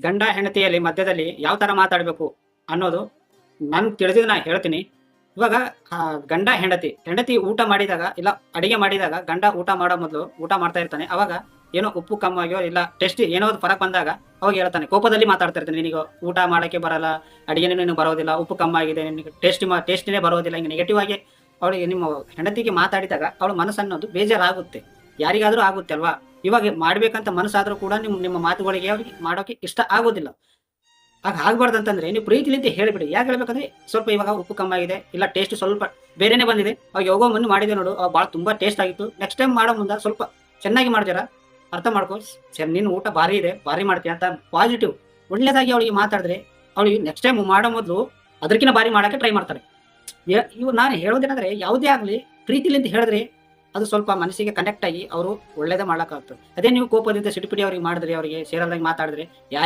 ಗಂಡ ಹೆಂಡತಿಯಲ್ಲಿ ಮಧ್ಯದಲ್ಲಿ ಯಾವ ತರ ಮಾತಾಡಬೇಕು ಅನ್ನೋದು ನನ್ ತಿಳಿದಿದ್ದು ನಾ ಹೇಳ್ತೀನಿ. ಇವಾಗ ಗಂಡ ಹೆಂಡತಿ ಹೆಂಡತಿ ಊಟ ಮಾಡಿದಾಗ ಇಲ್ಲ ಅಡಿಗೆ ಮಾಡಿದಾಗ ಗಂಡ ಊಟ ಮಾಡೋ ಮೊದಲು ಊಟ ಮಾಡ್ತಾ ಇರ್ತಾನೆ. ಅವಾಗ ಏನೋ ಉಪ್ಪು ಕಮ್ಮಾಗ್ಯೋ ಇಲ್ಲ ಟೇಸ್ಟ್ ಏನೋ ಒಂದು ಫರಕ್ ಬಂದಾಗ ಅವಾಗ ಹೇಳ್ತಾನೆ, ಕೋಪದಲ್ಲಿ ಮಾತಾಡ್ತಾ ಇರ್ತಾನೆ, ನಿನಗೆ ಊಟ ಮಾಡಕ್ಕೆ ಬರಲ್ಲ, ಅಡಿಗೆನೇ ನಿನಗೆ ಬರೋದಿಲ್ಲ, ಉಪ್ಪು ಕಮ್ಮಾಗಿದೆ, ನಿನಗೆ ಟೇಸ್ಟಿನೇ ಬರೋದಿಲ್ಲ, ಹಿಂಗೆ ನೆಗೆಟಿವ್ ಆಗಿ ಅವಳಿಗೆ ನಿಮ್ಮ ಹೆಂಡತಿಗೆ ಮಾತಾಡಿದಾಗ ಅವಳ ಮನಸ್ಸನ್ನೋದು ಬೇಜಾರಾಗುತ್ತೆ. ಯಾರಿಗಾದ್ರೂ ಆಗುತ್ತೆ ಅಲ್ವಾ? ಇವಾಗ ಮಾಡ್ಬೇಕಂತ ಮನಸ್ಸಾದ್ರೂ ಕೂಡ ನಿಮ್ಮ ಮಾತುಗಳಿಗೆ ಅವ್ರಿಗೆ ಮಾಡೋಕೆ ಇಷ್ಟ ಆಗೋದಿಲ್ಲ. ಆಗ ಆಗ್ಬಾರ್ದಂತಂದ್ರೆ ನೀವು ಪ್ರೀತಿಲಿಂದ ಹೇಳಿಬಿಡಿ. ಯಾಕೆ ಹೇಳ್ಬೇಕಂದ್ರೆ, ಸ್ವಲ್ಪ ಇವಾಗ ಉಪ್ಪು ಕಮ್ಮಾಗಿದೆ, ಇಲ್ಲ ಟೇಸ್ಟ್ ಸ್ವಲ್ಪ ಬೇರೆನೆ ಬಂದಿದೆ, ಅವಾಗ ಯಾವಾಗೋ ಮುನ್ನ ಮಾಡಿದೆ ನೋಡು, ಅವಾಗ ಭಾಳ ತುಂಬಾ ಟೇಸ್ಟ್ ಆಗಿತ್ತು, ನೆಕ್ಸ್ಟ್ ಟೈಮ್ ಮಾಡೋ ಮುಂದೆ ಸ್ವಲ್ಪ ಚೆನ್ನಾಗಿ ಮಾಡ್ತೀರಾ, ಅರ್ಥ ಮಾಡ್ಕೋ, ಸರ್ ನಿನ್ನ ಊಟ ಭಾರಿ ಇದೆ, ಭಾರಿ ಮಾಡ್ತೀಯ ಅಂತ ಪಾಸಿಟಿವ್ ಒಳ್ಳೇದಾಗಿ ಅವಳಿಗೆ ಮಾತಾಡಿದ್ರೆ ಅವಳಿಗೆ ನೆಕ್ಸ್ಟ್ ಟೈಮ್ ಮಾಡೋ ಮೊದಲು ಅದಕ್ಕಿಂತ ಭಾರಿ ಮಾಡಕ್ಕೆ ಟ್ರೈ ಮಾಡ್ತಾರೆ. ಇವು ನಾನು ಹೇಳೋದೇನಂದ್ರೆ, ಯಾವುದೇ ಆಗಲಿ ಪ್ರೀತಿಲಿಂದ ಹೇಳಿದ್ರೆ ಅದು ಸ್ವಲ್ಪ ಮನಸ್ಸಿಗೆ ಕನೆಕ್ಟ್ ಆಗಿ ಅವರು ಒಳ್ಳೇದೇ ಮಾಡ್ಲಿಕ್ಕಾಗ್ತದೆ. ಅದೇ ನೀವು ಕೋಪದಿಂದ ಸಿಡುಪಿಡಿ ಅವ್ರಿಗೆ ಮಾಡಿದ್ರೆ, ಅವರಿಗೆ ಸೇರಲ್ದಂಗೆ ಮಾತಾಡಿದ್ರೆ ಯಾರಿಗೆ